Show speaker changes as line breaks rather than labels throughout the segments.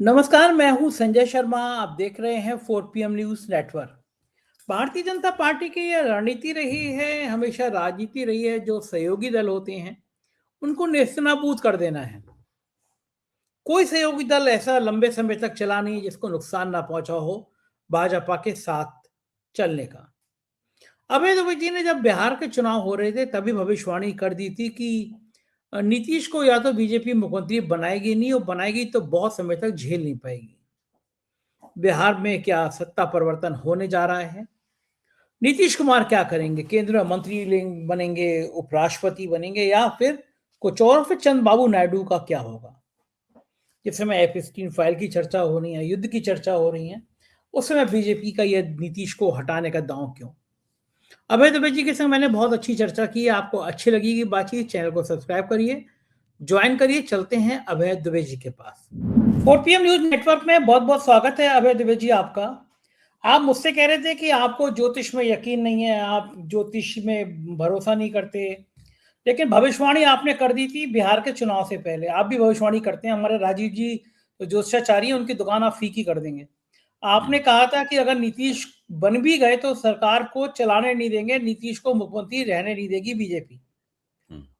नमस्कार, मैं हूं संजय शर्मा। आप देख रहे हैं 4 PM news network. Bharatiya Janata party की यह रणनीति रही है, हमेशा राजनीति रही है, जो सहयोगी दल होते हैं उनको नेस्तनाबूद कर देना है। कोई सहयोगी दल ऐसा लंबे समय तक चला नहीं जिसको नुकसान ना पहुंचा हो भाजपा के साथ चलने का। अभय दुबे जी ने जब बिहार के चुनाव हो रहे थे तभी भविष्यवाणी कर दी थी कि नीतीश को या तो बीजेपी मुख्यमंत्री बनाएगी नहीं, और बनाएगी तो बहुत समय तक झेल नहीं पाएगी। बिहार में क्या सत्ता परिवर्तन होने जा रहा है? नीतीश कुमार क्या करेंगे? केंद्रीय मंत्री बनेंगे, उपराष्ट्रपति बनेंगे, या फिर कुछ और? फिर चंद्रबाबू नायडू का क्या होगा? जिस समय F-16 फाइल की चर्चा हो रही है, युद्ध की चर्चा हो रही है, उस समय बीजेपी का यह नीतीश को हटाने का दांव क्यों? अभय दुबे जी के संग मैंने बहुत अच्छी चर्चा की है। आपको अच्छी लगेगी बातचीत, चैनल को सब्सक्राइब करिए, ज्वाइन करिए। चलते हैं अभय दुबे जी के पास। 4 PM न्यूज नेटवर्क में बहुत बहुत स्वागत है अभय दुबे जी आपका। आप मुझसे कह रहे थे कि आपको ज्योतिष में यकीन नहीं है, आप ज्योतिष में भरोसा नहीं करते, लेकिन भविष्यवाणी आपने कर दी थी बिहार के चुनाव से पहले। आप भी भविष्यवाणी करते हैं, हमारे राजीव जी तो ज्योतिषाचार्य हैं, उनकी दुकान आप फीकी कर देंगे। आपने कहा था कि अगर नीतीश बन भी गए तो सरकार को चलाने नहीं देंगे, नीतीश को मुख्यमंत्री रहने नहीं देगी बीजेपी।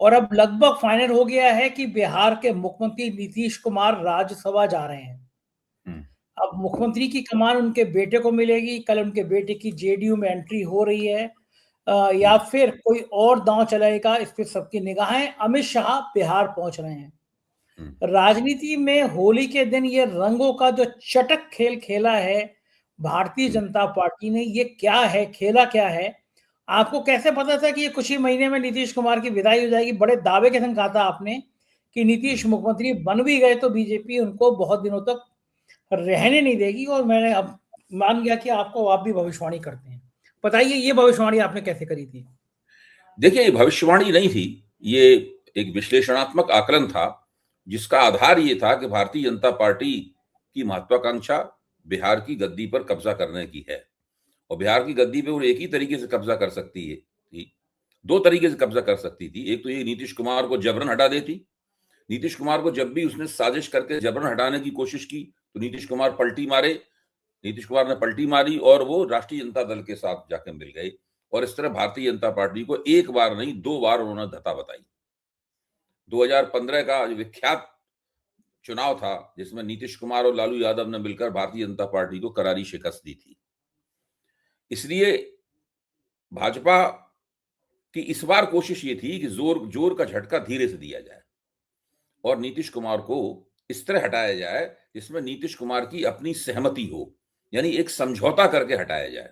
और अब लगभग फाइनल हो गया है कि बिहार के मुख्यमंत्री नीतीश कुमार राज्यसभा जा रहे हैं। अब मुख्यमंत्री की कमान उनके बेटे को मिलेगी। कल उनके बेटे की जेडीयू में एंट्री हो रही है, या फिर कोई और दांव चलाएगा, इस पे सबकी निगाहें। अमित शाह बिहार पहुंच रहे हैं। राजनीति में होली के दिन ये रंगों का जो चटक खेल खेला है भारतीय जनता पार्टी ने, ये क्या है, खेला क्या है? आपको कैसे पता था कि ये कुछ ही महीने में नीतीश कुमार की विदाई हो जाएगी? बड़े दावे के संग कहा था आपने कि नीतीश मुख्यमंत्री बन भी गए तो बीजेपी उनको बहुत दिनों तक रहने नहीं देगी, और मैंने अब मान गया कि आपको आप भी भविष्यवाणी करते हैं। बताइए, ये भविष्यवाणी आपने कैसे करी थी?
देखिए, ये भविष्यवाणी नहीं थी, ये एक विश्लेषणात्मक आकलन था, जिसका आधार ये था कि भारतीय जनता पार्टी की महत्वाकांक्षा बिहार की गद्दी पर कब्जा करने की है। और बिहार की गद्दी पे वो एक ही तरीके से कब्जा कर सकती है थी, दो तरीके से कब्जा कर सकती थी। एक तो ये नीतीश कुमार को जबरन हटा देती। नीतीश कुमार को जब भी उसने साजिश करके जबरन हटाने की कोशिश की तो नीतीश कुमार पलटी मारे। नीतीश कुमार ने पलटी मारी और वो राष्ट्रीय जनता दल के साथ जाकर मिल गए, और इस तरह भारतीय जनता पार्टी को एक बार नहीं 2 बार उन्होंने धता बताई। 2015 का जो विख्यात चुनाव था, जिसमें नीतीश कुमार और लालू यादव ने मिलकर भारतीय जनता पार्टी को करारी शिकस्त दी थी। इसलिए भाजपा की इस बार कोशिश ये थी कि जोर जोर का झटका धीरे से दिया जाए और नीतीश कुमार को इस तरह हटाया जाए जिसमें नीतीश कुमार की अपनी सहमति हो, यानी एक समझौता करके हटाया जाए।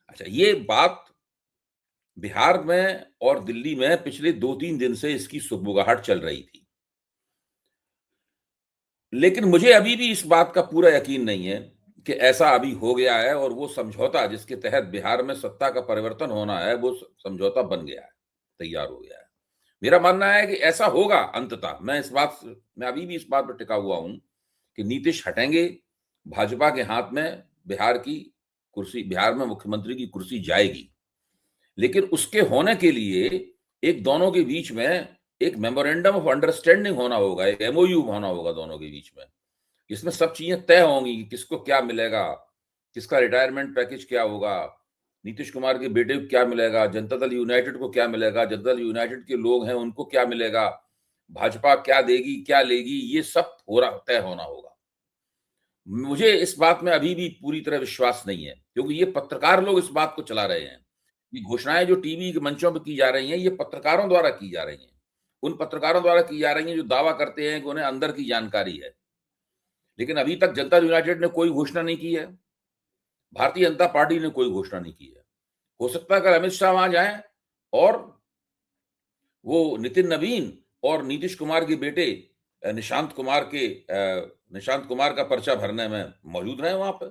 अच्छा, ये बात बिहार में और दिल्ली में पिछले 2-3 दिन से इसकी सुगबुगाहट चल रही थी। लेकिन मुझे अभी भी इस बात का पूरा यकीन नहीं है कि ऐसा अभी हो गया है और वो समझौता जिसके तहत बिहार में सत्ता का परिवर्तन होना है, वो समझौता बन गया है, तैयार हो गया है। मेरा मानना है कि ऐसा होगा अंततः। मैं अभी भी इस बात पर टिका हुआ हूं कि नीतीश हटेंगे, भाजपा के हाथ में बिहार में मुख्यमंत्री की कुर्सी जाएगी। लेकिन उसके होने के लिए एक दोनों के बीच में एक मेमोरेंडम ऑफ अंडरस्टैंडिंग होना होगा, एक MOU होना होगा दोनों के बीच में, जिसमें सब चीजें तय होंगी कि किसको क्या मिलेगा, किसका रिटायरमेंट पैकेज क्या होगा, नीतीश कुमार के बेटे को क्या मिलेगा, जनता दल यूनाइटेड को क्या मिलेगा, जनता दल यूनाइटेड के लोग हैं उनको क्या मिलेगा, भाजपा क्या देगी क्या लेगी, ये सब तय होना होगा। मुझे इस बात में अभी भी पूरी तरह विश्वास नहीं है, क्योंकि ये पत्रकार लोग इस बात को चला रहे हैं। ये घोषणाएं जो टीवी के मंचों पर की जा रही हैं, ये पत्रकारों द्वारा की जा रही हैं। उन पत्रकारों द्वारा की जा रही हैं जो दावा करते हैं कि उन्हें अंदर की जानकारी है। लेकिन अभी तक जनता यूनाइटेड ने कोई घोषणा नहीं की है, भारतीय जनता पार्टी ने कोई घोषणा नहीं की है। हो सकता है अगर अमित शाह वहां जाएं और वो नितिन नवीन और नीतीश कुमार के बेटे निशांत कुमार का पर्चा भरने में मौजूद रहे वहां पर।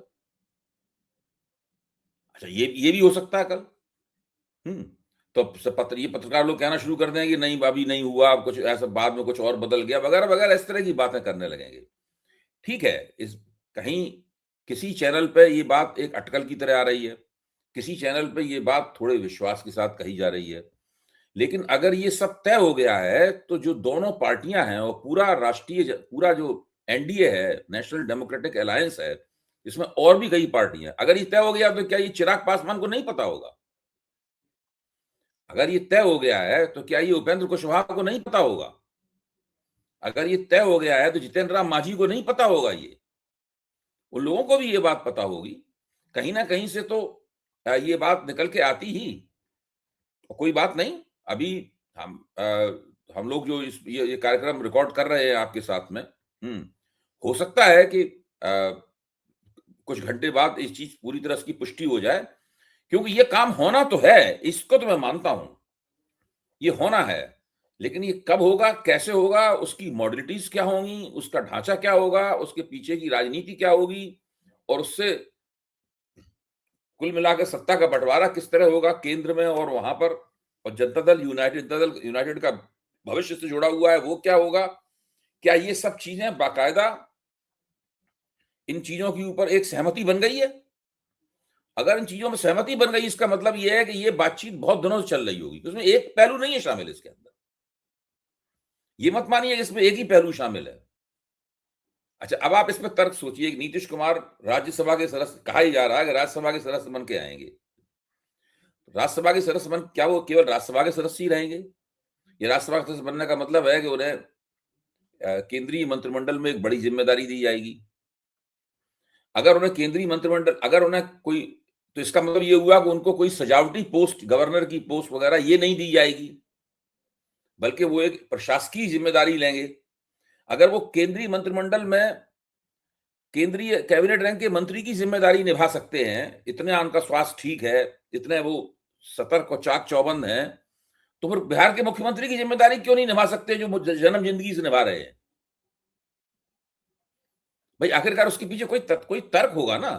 अच्छा, ये भी हो सकता है कल। तो ये पत्रकार लोग कहना शुरू कर देंगे कि नहीं, अभी नहीं हुआ, कुछ ऐसा बाद में कुछ और बदल गया वगैरह वगैरह, इस तरह की बातें करने लगेंगे। ठीक है, इस कहीं किसी चैनल पे ये बात एक अटकल की तरह आ रही है, किसी चैनल पे ये बात थोड़े विश्वास के साथ कही जा रही है। लेकिन अगर ये सब तय हो गया है तो जो दोनों पार्टियां हैं और पूरा जो एनडीए है, नेशनल डेमोक्रेटिक अलायंस है, इसमें और भी कई पार्टियां। अगर ये तय हो गया तो क्या ये चिराग पासवान को नहीं पता होगा? अगर ये तय हो गया है तो क्या ये उपेंद्र कुशवाहा को नहीं पता होगा? अगर ये तय हो गया है तो जितेंद्र राम मांझी को नहीं पता होगा? ये उन लोगों को भी ये बात पता होगी। कहीं ना कहीं से तो ये बात निकल के आती ही। कोई बात नहीं, अभी हम लोग जो ये कार्यक्रम रिकॉर्ड कर रहे हैं आपके साथ में, हो सकता है कि कुछ घंटे बाद इस चीज पूरी तरह की पुष्टि हो जाए, क्योंकि ये काम होना तो है, इसको तो मैं मानता हूं, ये होना है। लेकिन ये कब होगा, कैसे होगा, उसकी मॉडलिटीज क्या होंगी, उसका ढांचा क्या होगा, उसके पीछे की राजनीति क्या होगी, और उससे कुल मिलाकर सत्ता का बंटवारा किस तरह होगा केंद्र में और वहां पर, और जनता दल यूनाइटेड का भविष्य से जुड़ा हुआ है वो क्या होगा, क्या ये सब चीजें बाकायदा इन चीजों के ऊपर एक सहमति बन गई है? अगर इन चीजों में सहमति बन गई, इसका मतलब यह है कि ये बातचीत बहुत दिनों से चल रही होगी, उसमें एक पहलू नहीं है शामिल इसके अंदर। ये मत मानिए इसमें एक ही पहलू शामिल है। अच्छा, अब आप इसमें तर्क सोचिए, नीतीश कुमार राज्यसभा के सदस्य, कहा ही जा रहा है कि राज्यसभा के सदस्य बन के आएंगे। राज्यसभा के सदस्य बन, क्या वो केवल राज्यसभा के सदस्य ही रहेंगे? ये राज्यसभा के सदस्य बनने का मतलब है कि उन्हें केंद्रीय मंत्रिमंडल में एक बड़ी जिम्मेदारी दी जाएगी। अगर उन्हें केंद्रीय मंत्रिमंडल, अगर उन्हें कोई, तो इसका मतलब ये हुआ कि उनको कोई सजावटी पोस्ट, गवर्नर की पोस्ट वगैरह ये नहीं दी जाएगी, बल्कि वो एक प्रशासकीय जिम्मेदारी लेंगे। अगर वो केंद्रीय मंत्रिमंडल में केंद्रीय कैबिनेट रैंक के मंत्री की जिम्मेदारी निभा सकते हैं, इतने उनका स्वास्थ्य ठीक है, इतने वो सतर्क और चाक चौबंद हैं, तो फिर बिहार के मुख्यमंत्री की जिम्मेदारी क्यों नहीं निभा सकते, जो जन्म जिंदगी से निभा रहे हैं? भाई आखिरकार उसके पीछे कोई तर्क होगा ना।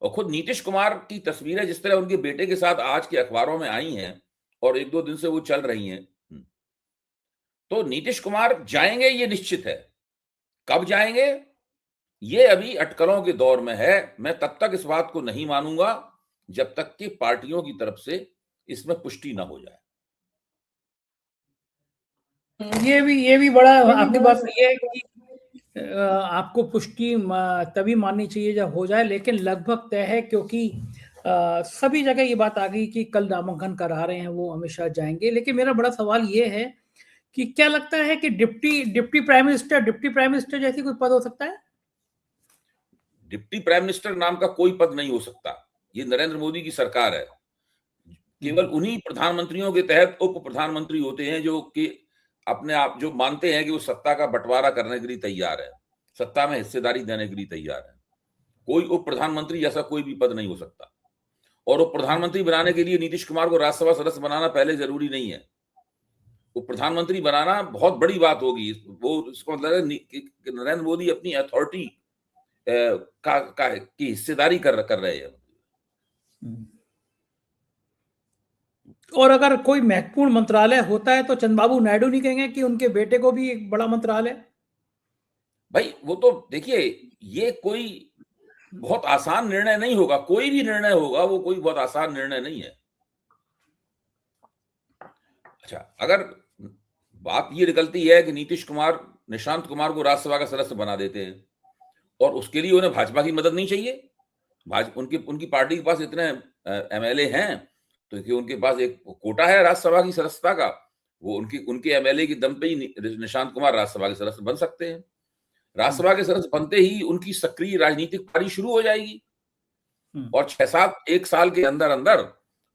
और खुद नीतीश कुमार की तस्वीरें जिस तरह उनके बेटे के साथ आज के अखबारों में आई हैं, और एक दो दिन से वो चल रही हैं, तो नीतीश कुमार जाएंगे ये निश्चित है। कब जाएंगे ये अभी अटकलों के दौर में है। मैं तब तक इस बात को नहीं मानूंगा जब तक कि पार्टियों की तरफ से इसमें पुष्टि ना हो जाए।
ये भी बड़ा आपकी बात सही है कि आपको पुष्टि तभी माननी चाहिए जब हो जाए, लेकिन लगभग तय है, क्योंकि सभी जगह ये बात आ गई कि कल नामांकन करा रहे हैं, वो हमेशा जाएंगे। लेकिन मेरा बड़ा सवाल ये है कि क्या लगता है कि डिप्टी प्राइम मिनिस्टर जैसी कोई पद हो सकता है?
डिप्टी प्राइम मिनिस्टर नाम का कोई पद नहीं हो सकता। ये नरेंद्र मोदी की सरकार है। केवल उन्हीं प्रधानमंत्रियों के तहत उप प्रधानमंत्री होते हैं जो कि अपने आप जो मानते हैं कि वो सत्ता का बंटवारा करने के लिए तैयार है, सत्ता में हिस्सेदारी देने के लिए तैयार है। कोई उप प्रधानमंत्री जैसा कोई भी पद नहीं हो सकता। और उप प्रधानमंत्री बनाने के लिए नीतीश कुमार को राज्यसभा सदस्य बनाना पहले जरूरी नहीं है। उप प्रधानमंत्री बनाना बहुत बड़ी बात होगी। वो इसका मतलब है कि नरेंद्र मोदी अपनी अथॉरिटी की हिस्सेदारी कर रहे हैं।
और अगर कोई महत्वपूर्ण मंत्रालय होता है तो चंद्रबाबू नायडू नहीं कहेंगे कि उनके बेटे को भी एक बड़ा मंत्रालय?
भाई वो तो देखिए, ये कोई बहुत आसान निर्णय नहीं होगा। कोई भी निर्णय होगा वो कोई बहुत आसान निर्णय नहीं है। अच्छा, अगर बात ये निकलती है कि नीतीश कुमार निशांत कुमार को राज्यसभा का सदस्य बना देते हैं और उसके लिए उन्हें भाजपा की मदद नहीं चाहिए, उनकी पार्टी के पास इतने एमएलए हैं, तो कि उनके पास एक कोटा है राज्यसभा की सदस्यता का, वो उनके एमएलए की दम पे ही निशांत कुमार राज्यसभा के सदस्य बन सकते हैं। राज्यसभा के सदस्य बनते ही उनकी सक्रिय राजनीतिक पारी शुरू हो जाएगी और 6-7 एक साल के अंदर अंदर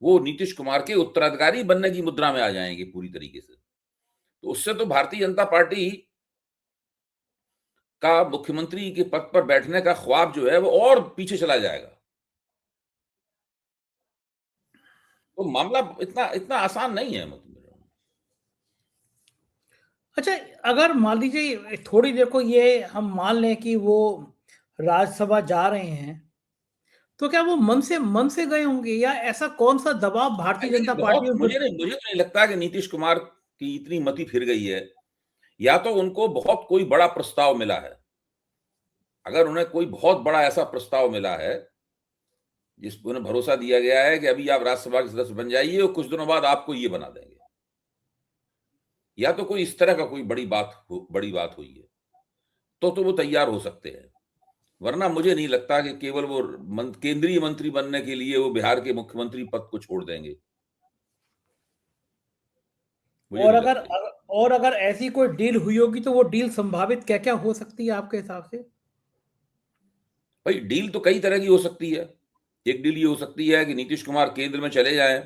वो नीतीश कुमार के उत्तराधिकारी बनने की मुद्रा में आ जाएंगे पूरी तरीके से। तो उससे तो भारतीय जनता पार्टी का मुख्यमंत्री के पद पर बैठने का ख्वाब जो है वो और पीछे चला जाएगा। तो मामला इतना इतना आसान नहीं है। मतलब
अच्छा, अगर मान लीजिए थोड़ी देर को ये हम मान लें कि वो राज्यसभा जा रहे हैं, तो क्या वो मन से गए होंगे, या ऐसा कौन सा दबाव भारतीय जनता पार्टी
मुझे तो नहीं लगता कि नीतीश कुमार की इतनी मति फिर गई है। या तो उनको बहुत कोई बड़ा प्रस्ताव मिला है। अगर उन्हें कोई बहुत बड़ा ऐसा प्रस्ताव मिला है जिस पर उन्हें भरोसा दिया गया है कि अभी आप राज्यसभा के सदस्य बन जाइए और कुछ दिनों बाद आपको ये बना देंगे, या तो कोई इस तरह का कोई बड़ी बात हुई है, तो वो तैयार हो सकते हैं, वरना मुझे नहीं लगता कि केवल वो केंद्रीय मंत्री बनने के लिए वो बिहार के मुख्यमंत्री पद को छोड़ देंगे। मुझे
और
नहीं
अगर
लगता ये।
और अगर ऐसी कोई डील हुई होगी तो वो डील संभावित क्या-क्या हो सकती है आपके हिसाब से?
भाई डील तो कई तरह की हो सकती है। एक डील ये हो सकती है कि नीतीश कुमार केंद्र में चले जाएं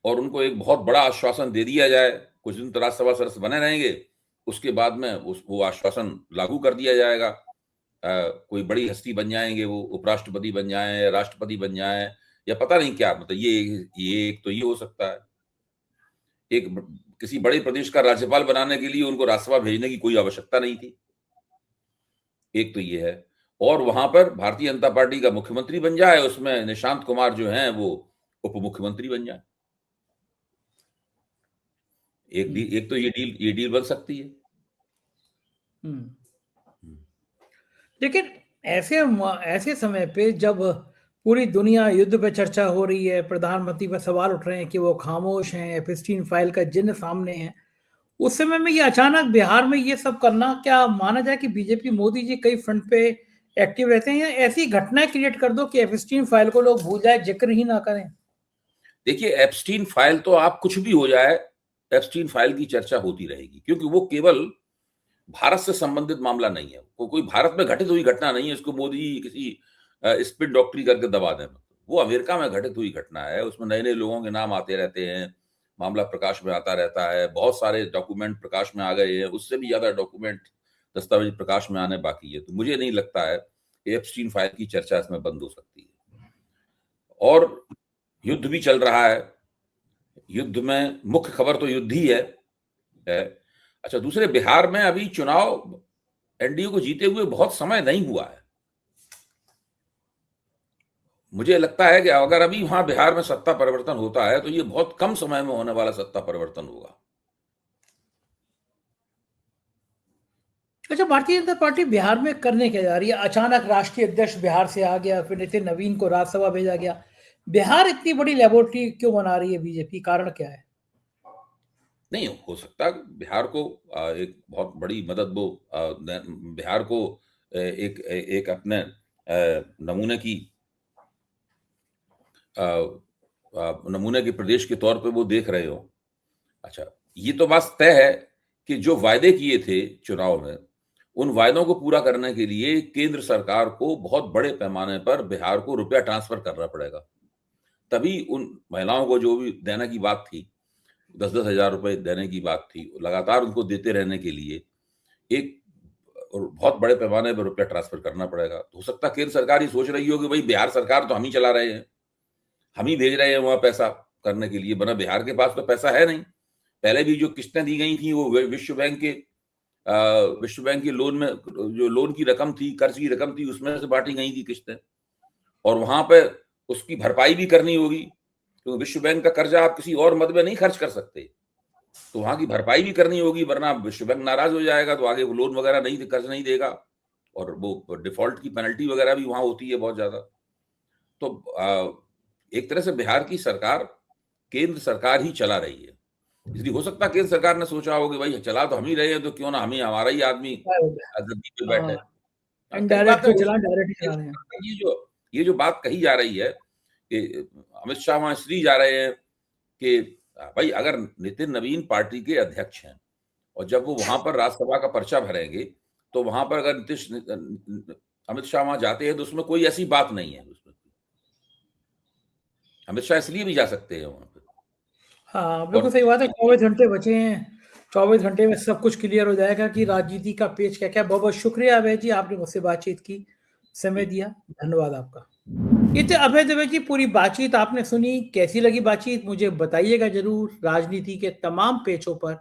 और उनको एक बहुत बड़ा आश्वासन दे दिया जाए, कुछ दिन तो राज्यसभा सदस्य बने रहेंगे, उसके बाद में वो आश्वासन लागू कर दिया जाएगा। कोई बड़ी हस्ती बन जाएंगे, वो उपराष्ट्रपति बन जाएं, राष्ट्रपति बन जाएं, या पता नहीं क्या, मतलब ये एक तो ये हो सकता है। किसी बड़े प्रदेश का राज्यपाल बनाने के लिए उनको राज्यसभा भेजने की कोई आवश्यकता नहीं थी, एक तो ये है। और वहां पर भारतीय जनता पार्टी का मुख्यमंत्री बन जाए, उसमें निशांत कुमार जो हैं वो उप मुख्यमंत्री बन जाए। एक तो ये डील बन सकती है।
लेकिन ऐसे समय पे जब पूरी दुनिया युद्ध पे चर्चा हो रही है, प्रधानमंत्री पर सवाल उठ रहे हैं कि वो खामोश हैं, एपिस्टीन फाइल का जिन्न सामने है, उस समय में ये अचानक बिहार में ये सब करना, क्या माना जाए कि बीजेपी मोदी जी कई फ्रंट पे एक्टिव रहते हैं, या ऐसी घटनाएं क्रिएट कर दो कि एपिस्टीन फाइल को लोग भूल जाए, जिक्र ही ना करें?
देखिए, एप्स्टीन फाइल तो आप कुछ भी हो जाए, एप्स्टीन फाइल की चर्चा होती रहेगी, क्योंकि वो केवल भारत से संबंधित मामला नहीं है। कोई भारत में घटित हुई घटना नहीं है, इसको मोदी किसी स्पिन डॉक्टरी करके दबा दें। वो अमेरिका में घटित हुई घटना है, उसमें नए-नए लोगों के नाम आते रहते हैं, मामला प्रकाश में आता रहता है, बहुत सारे डॉक्यूमेंट प्रकाश में आ गए हैं, उससे भी ज़्यादा डॉक्यूमेंट, दस्तावेज प्रकाश में आने बाकी है। तो मुझे नहीं लगता है कि एप्स्टीन फाइल की चर्चा इसमें बंद हो सकती है। और युद्ध भी चल रहा है, युद्ध में मुख्य खबर तो युद्ध ही है। अच्छा, दूसरे बिहार में अभी चुनाव एनडीए को जीते हुए बहुत समय नहीं हुआ है। मुझे लगता है कि अगर अभी वहां बिहार में सत्ता परिवर्तन होता है तो ये बहुत कम समय में होने वाला सत्ता परिवर्तन होगा।
अच्छा, भारतीय जनता पार्टी बिहार में करने क्या जा रही है? अचानक राष्ट्रीय अध्यक्ष बिहार से आ गया, फिर नितिन नवीन को राज्यसभा भेजा गया। बिहार इतनी बड़ी लेबोरेटरी क्यों बना रही है बीजेपी? कारण क्या है?
नहीं हो सकता बिहार को एक बहुत बड़ी मदद वो बिहार को एक अपने नमूने की नमूने के प्रदेश के तौर पे वो देख रहे हो। अच्छा, ये तो बात तय है कि जो वायदे किए थे चुनाव में, उन वायदों को पूरा करने के लिए केंद्र सरकार को बहुत बड़े पैमाने पर बिहार को रुपया ट्रांसफर करना पड़ेगा। तभी उन महिलाओं को जो भी देने की बात थी, 10-10 हजार रुपए देने की बात थी, लगातार उनको देते रहने के लिए एक बहुत बड़े पैमाने पर रुपया ट्रांसफर करना पड़ेगा। हो सकता है केंद्र सरकार ये सोच रही हो कि भाई बिहार सरकार तो हम ही चला रहे हैं, हम ही भेज रहे हैं वहां पैसा करने के लिए, वरना बिहार के पास तो पैसा है नहीं। पहले भी जो किस्तें दी गई थी वो विश्व बैंक के लोन में, जो लोन की रकम थी, कर्ज की रकम थी, उसमें से बांटी गई थी किस्तें, और वहां पे उसकी भरपाई भी करनी होगी, क्योंकि विश्व बैंक का कर्जा आप किसी और मद में नहीं खर्च कर सकते, तो वहां की भरपाई भी करनी होगी, वरना विश्व बैंक नाराज हो जाएगा, तो आगे वो लोन वगैरह नहीं, कर्ज नहीं देगा, और वो डिफॉल्ट की पेनल्टी वगैरह भी वहां होती है बहुत ज्यादा। तो एक तरह से बिहार की सरकार केंद्र सरकार ही चला रही है, इसलिए हो सकता है केंद्र सरकार ने सोचा हो कि भाई चला तो हम ही रहे हैं, तो क्यों ना हम ही, हमारा ही आदमी गद्दी पे बैठे। कई
इनडायरेक्ट
बातें
तो
हो
चला,
सकती
डायरेक्ट ही
हैं।
चला रहे हैं।
ये जो बात कही जा रही है कि अमित शाह वहां इसलिए जा रहे हैं कि भाई अगर नितिन नवीन पार्टी के अध्यक्ष हैं और जब वो वहां पर राज्यसभा का पर्चा भरेंगे, तो वहां पर अगर अमित शाह वहां जाते हैं तो उसमें कोई ऐसी बात नहीं है, उसमें अमित शाह इसलिए भी जा सकते हैं वहां पर।
हाँ,
और
बिल्कुल सही बात है। 24 घंटे बचे हैं, 24 घंटे में सब कुछ क्लियर हो जाएगा कि राजनीति का पेच क्या-क्या। बहुत-बहुत शुक्रिया अभय जी, आपने मुझसे बातचीत की, समय दिया। धन्यवाद आपका। ये थे अभय दुबे जी, पूरी बातचीत आपने सुनी। कैसी लगी बातचीत मुझे बताइएगा ज़रूर। राजनीति के तमाम पेचों पर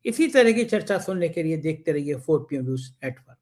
इसी तरह की चर्चा सुनने के लिए देखते रहिए 4 PM न्यूज़ नेटवर्क।